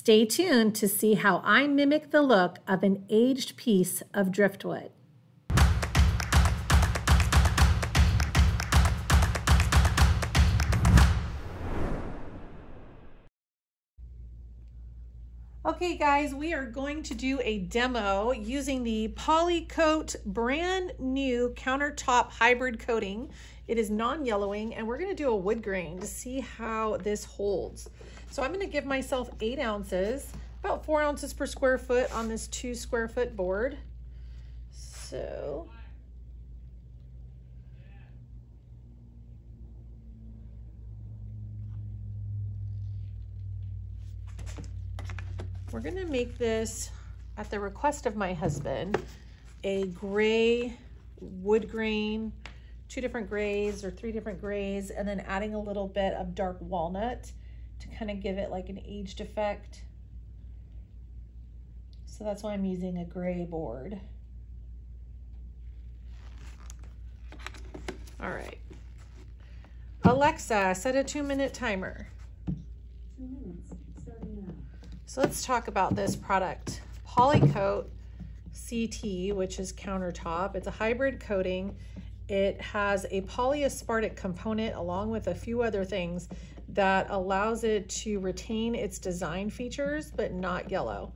Stay tuned to see how I mimic the look of an aged piece of driftwood. Okay guys, we are going to do a demo using the PolyKote brand new countertop hybrid coating. It is non-yellowing, and we're going to do a wood grain to see how this holds. So I'm going to give myself 8 ounces, about 4 ounces per square foot on this 2 square foot board. So we're going to make this, at the request of my husband, a gray wood grain, 2 different grays or 3 different grays, and then adding a little bit of dark walnut to kind of give it like an aged effect. So that's why I'm using a gray board. All right. Alexa, set a 2-minute timer. 2 minutes, starting now. So let's talk about this product. PolyKote CT, which is countertop. It's a hybrid coating. It has a polyaspartic component along with a few other things that allows it to retain its design features but not yellow.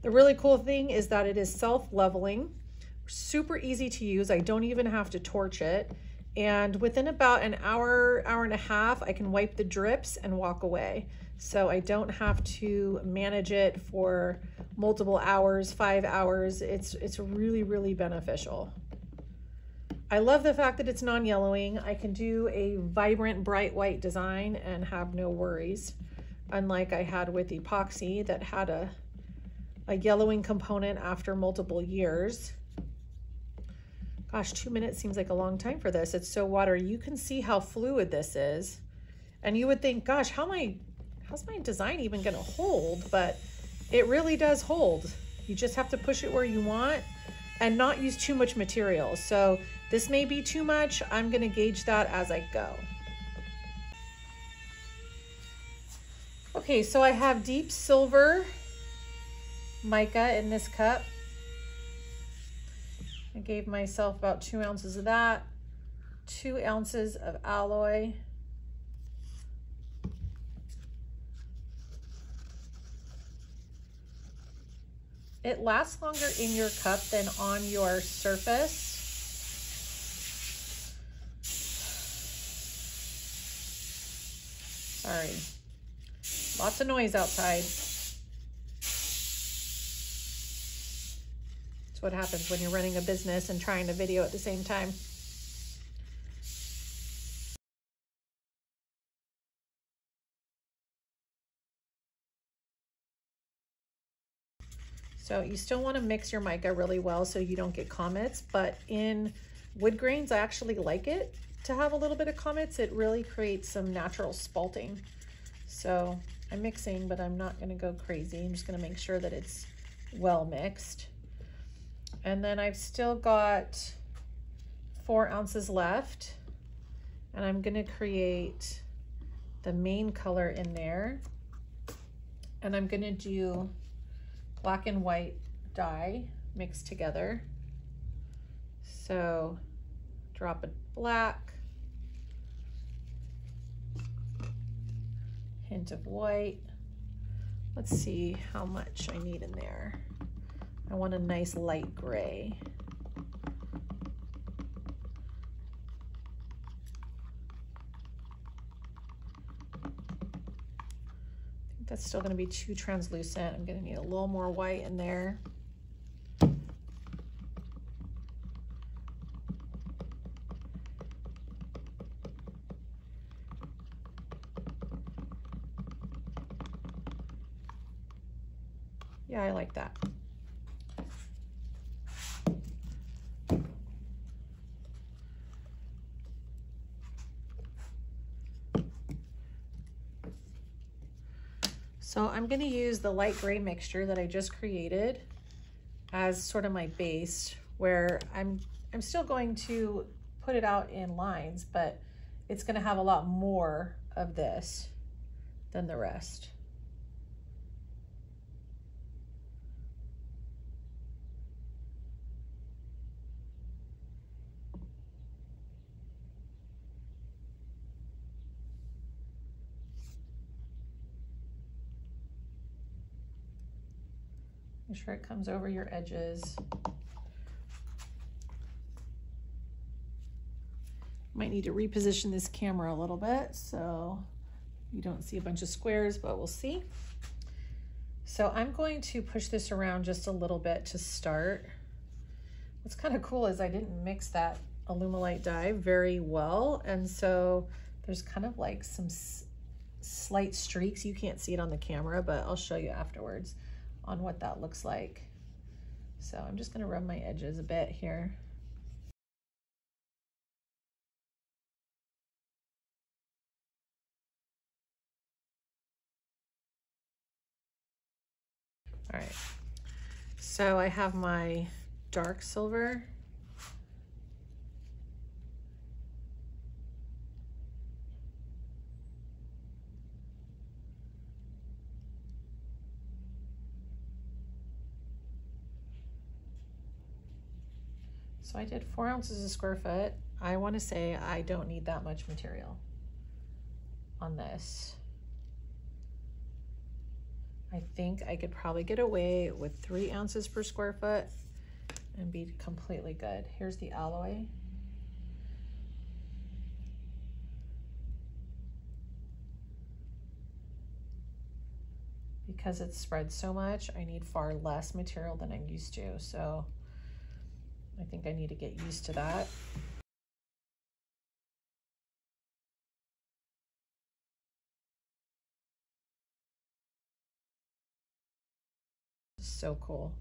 The really cool thing is that it is self-leveling, super easy to use. I don't even have to torch it. And within about an hour, hour and a half, I can wipe the drips and walk away. So I don't have to manage it for multiple hours, 5 hours. It's really, really beneficial. I love the fact that it's non-yellowing. I can do a vibrant, bright white design and have no worries. Unlike I had with epoxy that had a yellowing component after multiple years. Gosh, 2 minutes seems like a long time for this. It's so watery. You can see how fluid this is. And you would think, gosh, how's my design even gonna hold? But it really does hold. You just have to push it where you want and not use too much material. So this may be too much. I'm gonna gauge that as I go. Okay, so I have deep silver mica in this cup. I gave myself about 2 ounces of that, 2 ounces of alloy. It lasts longer in your cup than on your surface. Sorry, lots of noise outside. That's what happens when you're running a business and trying to video at the same time. So you still want to mix your mica really well so you don't get comets, but in wood grains, I actually like it to have a little bit of comets. It really creates some natural spalting. So I'm mixing, but I'm not going to go crazy. I'm just going to make sure that it's well mixed. And then I've still got 4 ounces left, and I'm going to create the main color in there. And I'm going to do black and white dye mixed together. So drop a black, hint of white. Let's see how much I need in there. I want a nice light gray. That's still going to be too translucent. I'm going to need a little more white in there. Yeah, I like that. So I'm going to use the light gray mixture that I just created as sort of my base, where I'm still going to put it out in lines, but it's going to have a lot more of this than the rest. Make sure it comes over your edges. Might need to reposition this camera a little bit so you don't see a bunch of squares, but we'll see. So I'm going to push this around just a little bit to start. What's kind of cool is I didn't mix that Alumilite dye very well, and so there's kind of like some slight streaks. You can't see it on the camera, but I'll show you afterwards on what that looks like. So I'm just gonna rub my edges a bit here. All right, so I have my dark silver. So I did 4 ounces a square foot. I want to say I don't need that much material on this. I think I could probably get away with 3 ounces per square foot and be completely good. Here's the alloy. Because it's spread so much, I need far less material than I'm used to. So I think I need to get used to that. So cool.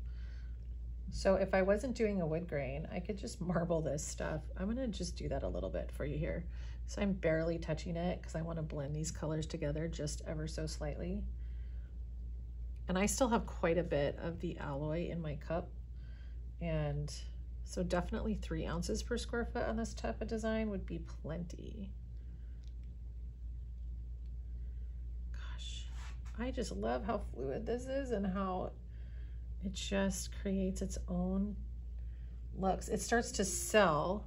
So if I wasn't doing a wood grain, I could just marble this stuff. I'm gonna just do that a little bit for you here. So I'm barely touching it because I want to blend these colors together just ever so slightly. And I still have quite a bit of the alloy in my cup. And so definitely 3 ounces per square foot on this type of design would be plenty. Gosh, I just love how fluid this is and how it just creates its own looks. It starts to sell.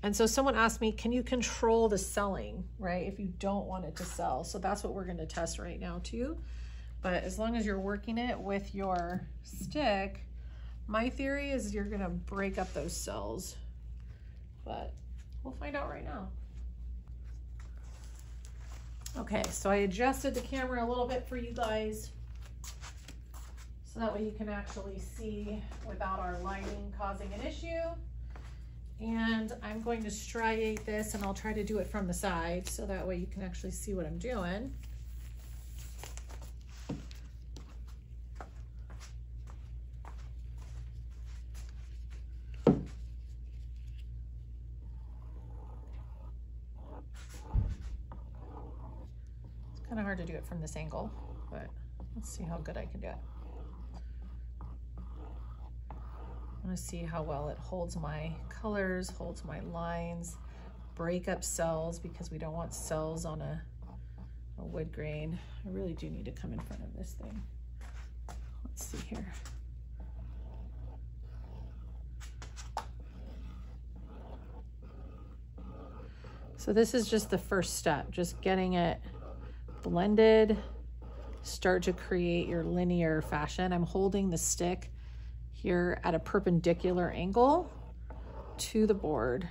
And so someone asked me, can you control the selling, right? If you don't want it to sell. So that's what we're gonna test right now too. But as long as you're working it with your stick, my theory is you're gonna break up those cells. But we'll find out right now. Okay, so I adjusted the camera a little bit for you guys, so that way you can actually see without our lighting causing an issue. And I'm going to striate this, and I'll try to do it from the side so that way you can actually see what I'm doing. It's kind of hard to do it from this angle, but let's see how good I can do it. I want to see how well it holds my colors, holds my lines, break up cells, because we don't want cells on a wood grain. I really do need to come in front of this thing. Let's see here. So this is just the first step, just getting it blended, start to create your linear fashion. I'm holding the stick here at a perpendicular angle to the board,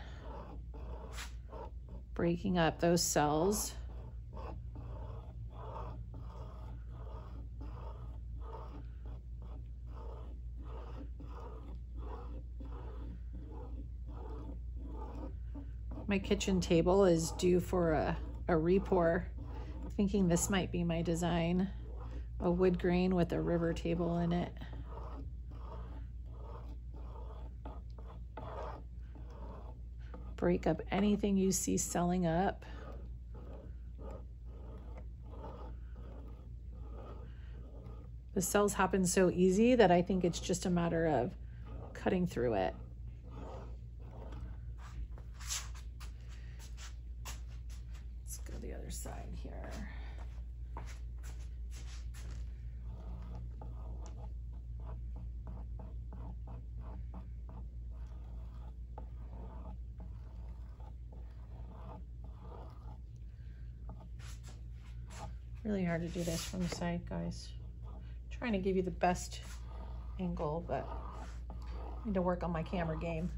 breaking up those cells. My kitchen table is due for a repour. Thinking this might be my design, a wood grain with a river table in it. Break up anything you see selling up. The cells happen so easy that I think it's just a matter of cutting through it. Let's go the other side here. Really hard to do this from the side, guys. I'm trying to give you the best angle, but I need to work on my camera game.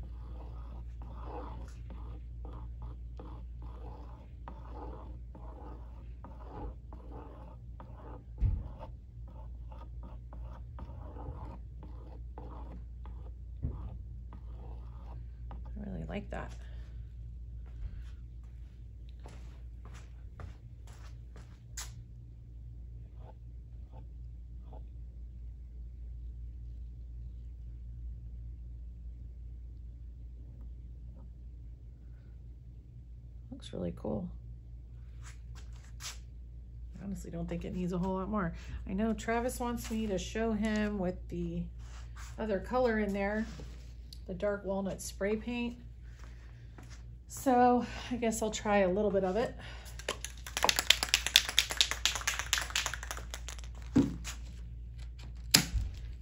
I really like that. Looks really cool. I honestly don't think it needs a whole lot more. I know Travis wants me to show him with the other color in there, the dark walnut spray paint. So I guess I'll try a little bit of it.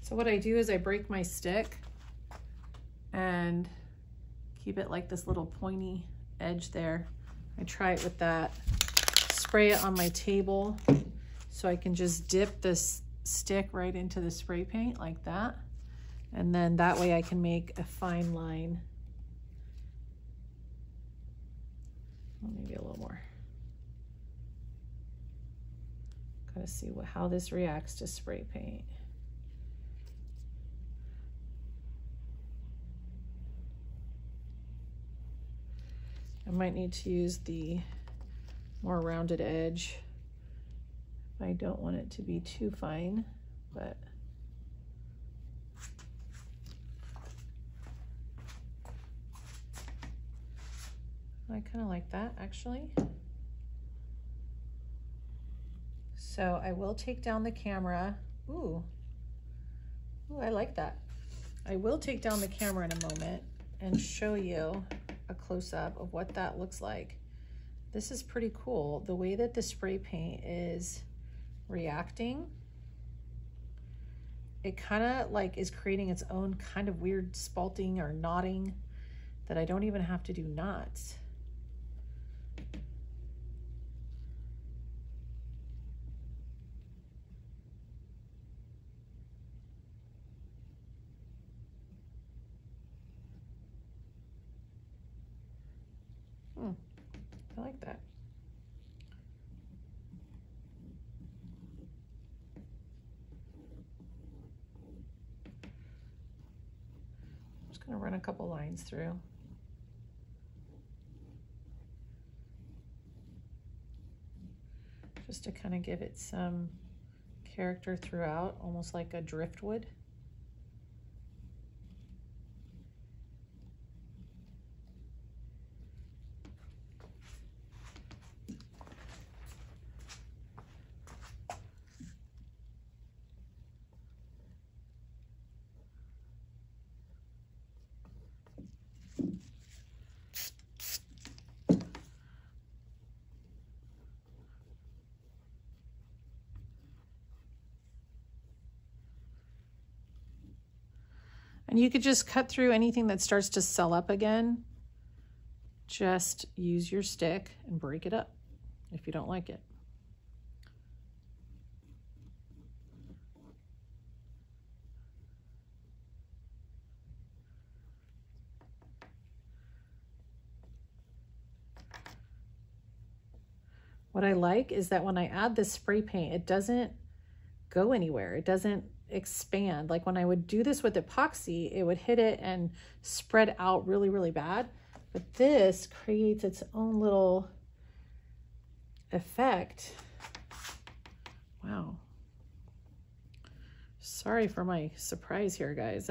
So what I do is I break my stick and keep it like this little pointy edge there. I try it with that, spray it on my table so I can just dip this stick right into the spray paint like that. And then that way I can make a fine line. Well, maybe a little more. Gotta see how this reacts to spray paint. I might need to use the more rounded edge if I don't want it to be too fine, but I kind of like that actually. So I will take down the camera. Ooh, I like that. I will take down the camera in a moment and show you a close-up of what that looks like. This is pretty cool. The way that the spray paint is reacting, it kind of like is creating its own kind of weird spalting or knotting that I don't even have to do knots. I like that. I'm just going to run a couple lines through. Just to kind of give it some character throughout, almost like a driftwood. And you could just cut through anything that starts to swell up again. Just use your stick and break it up if you don't like it. What I like is that when I add this spray paint, it doesn't go anywhere. It doesn't expand. Like when I would do this with epoxy, it would hit it and spread out really, really bad. But this creates its own little effect. Wow. Sorry for my surprise here, guys.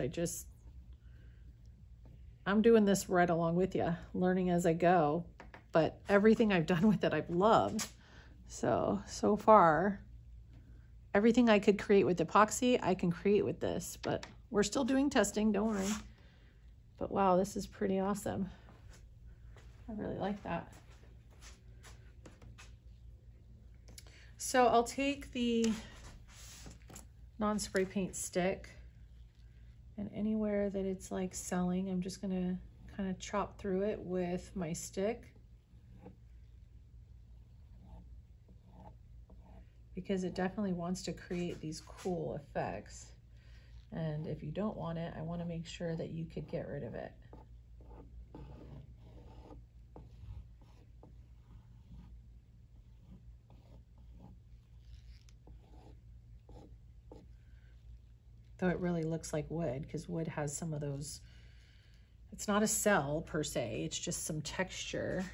I'm doing this right along with you, learning as I go. But everything I've done with it, I've loved. So far, everything I could create with epoxy, I can create with this, but we're still doing testing, don't worry. But wow, this is pretty awesome. I really like that. So I'll take the non-spray paint stick, and anywhere that it's like selling, I'm just gonna kind of chop through it with my stick. Because it definitely wants to create these cool effects. And if you don't want it, I want to make sure that you could get rid of it. Though it really looks like wood, because wood has some of those, it's not a cell per se, it's just some texture.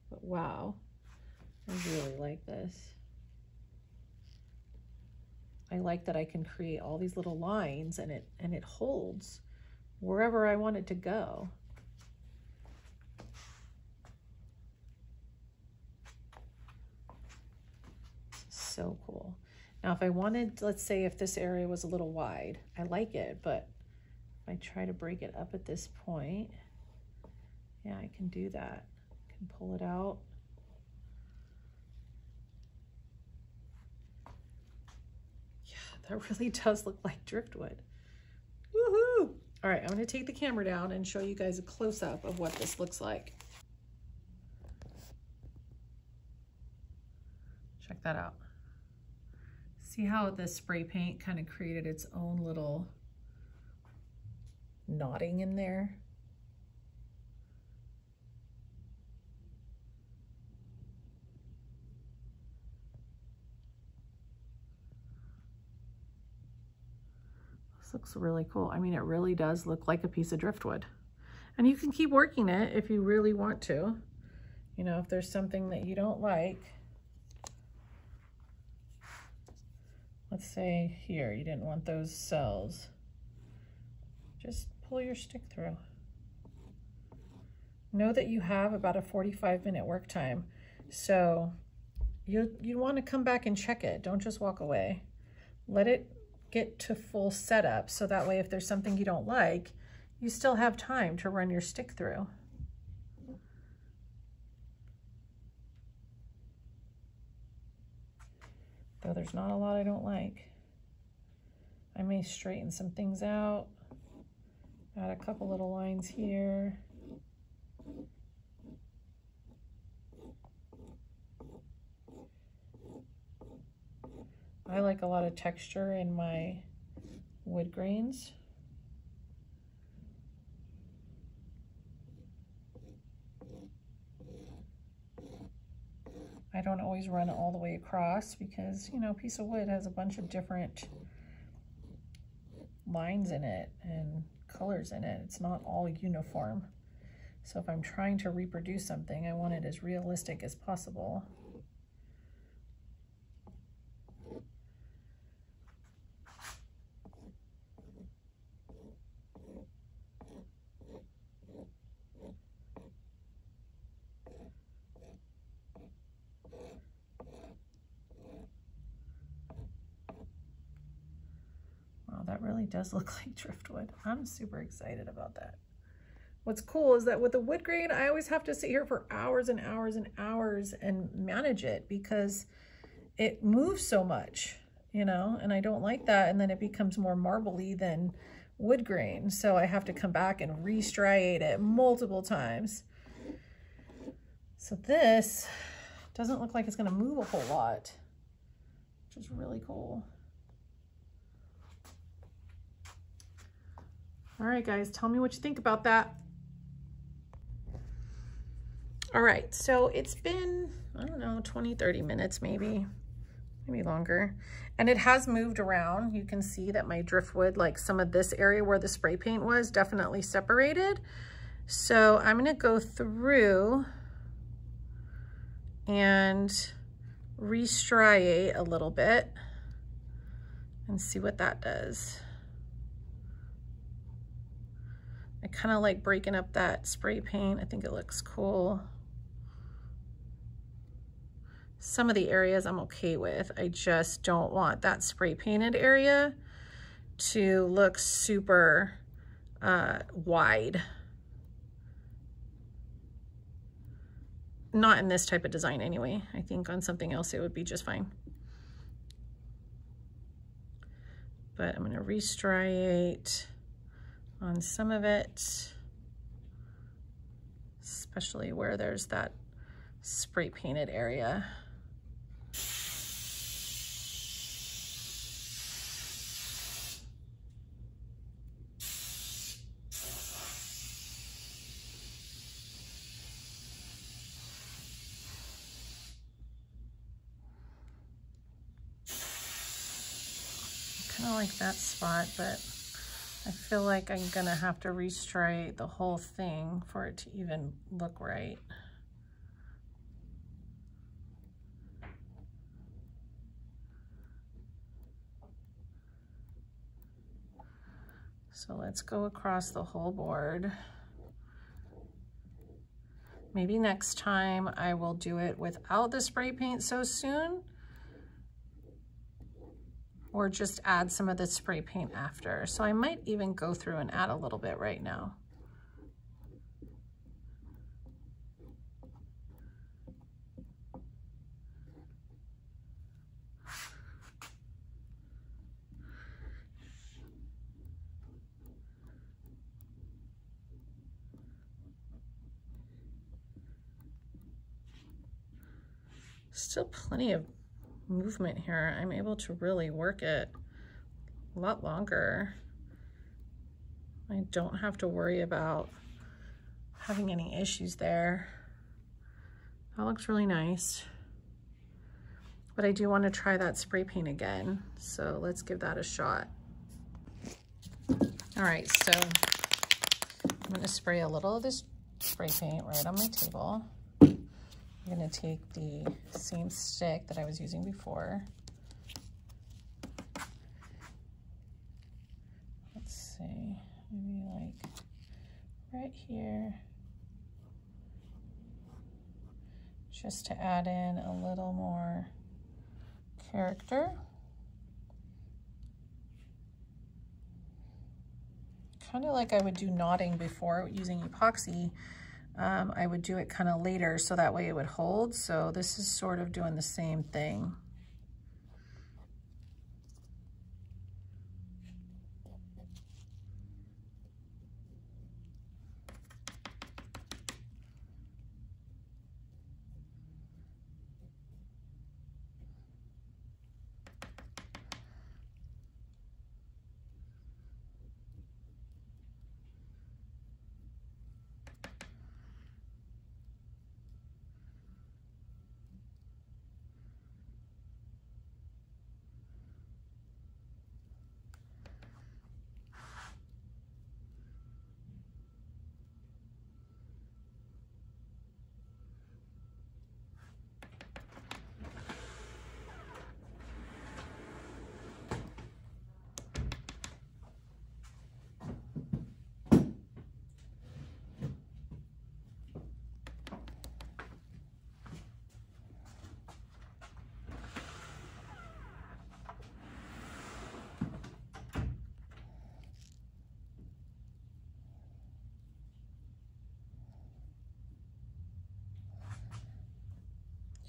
But wow, I really like this. I like that I can create all these little lines and it holds wherever I want it to go. So cool. Now, if I wanted, let's say if this area was a little wide, I like it, but if I try to break it up at this point, yeah, I can do that. I can pull it out. Yeah, that really does look like driftwood. Woohoo! All right, I'm gonna take the camera down and show you guys a close-up of what this looks like. Check that out. See how the spray paint kind of created its own little knotting in there? This looks really cool. I mean, it really does look like a piece of driftwood. And you can keep working it if you really want to. You know, if there's something that you don't like, let's say here, you didn't want those cells. Just pull your stick through. Know that you have about a 45-minute work time. So you want to come back and check it. Don't just walk away. Let it get to full setup. So that way, if there's something you don't like, you still have time to run your stick through. Though there's not a lot I don't like. I may straighten some things out, add a couple little lines here. I like a lot of texture in my wood grains. I don't always run it all the way across because, you know, a piece of wood has a bunch of different lines in it and colors in it. It's not all uniform. So if I'm trying to reproduce something, I want it as realistic as possible. That really does look like driftwood. I'm super excited about that. What's cool is that with the wood grain, I always have to sit here for hours and hours and hours and manage it because it moves so much, you know, and I don't like that. And then it becomes more marbly than wood grain. So I have to come back and re-striate it multiple times. So this doesn't look like it's going to move a whole lot, which is really cool. All right, guys, tell me what you think about that. All right, so it's been, I don't know, 20, 30 minutes maybe longer. And it has moved around. You can see that my driftwood, like some of this area where the spray paint was, definitely separated. So I'm gonna go through and re-striate a little bit and see what that does. I kind of like breaking up that spray paint. I think it looks cool. Some of the areas I'm okay with. I just don't want that spray painted area to look super wide. Not in this type of design anyway. I think on something else it would be just fine. But I'm gonna re-striate on some of it, especially where there's that spray painted area. kind of like that spot, but I feel like I'm gonna have to restripe the whole thing for it to even look right. So let's go across the whole board. Maybe next time I will do it without the spray paint so soon, or just add some of the spray paint after. So I might even go through and add a little bit right now. Still plenty of movement here. I'm able to really work it a lot longer. I don't have to worry about having any issues there. That looks really nice. But I do want to try that spray paint again. So let's give that a shot. All right, so I'm going to spray a little of this spray paint right on my table. I'm going to take the same stick that I was using before. Let's see, maybe like right here, just to add in a little more character. Kind of like I would do knotting before using epoxy. I would do it kind of later so that way it would hold. So this is sort of doing the same thing.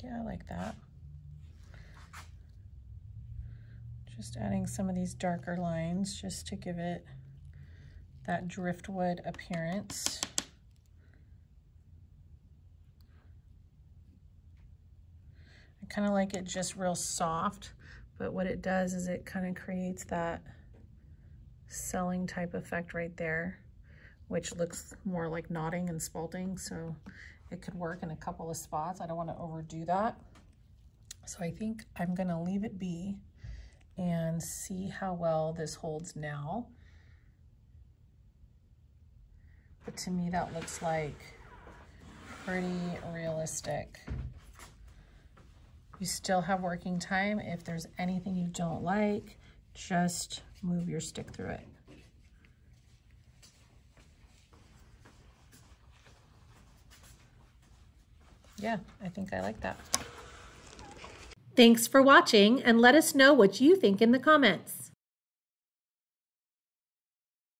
Yeah, I like that. Just adding some of these darker lines just to give it that driftwood appearance. I kind of like it just real soft, but what it does is it kind of creates that selling type effect right there, which looks more like knotting and spalting. So it could work in a couple of spots. I don't want to overdo that. So I think I'm going to leave it be and see how well this holds now. But to me, that looks like pretty realistic. You still have working time. If there's anything you don't like, just move your stick through it. Yeah, I think I like that. Thanks for watching, and let us know what you think in the comments.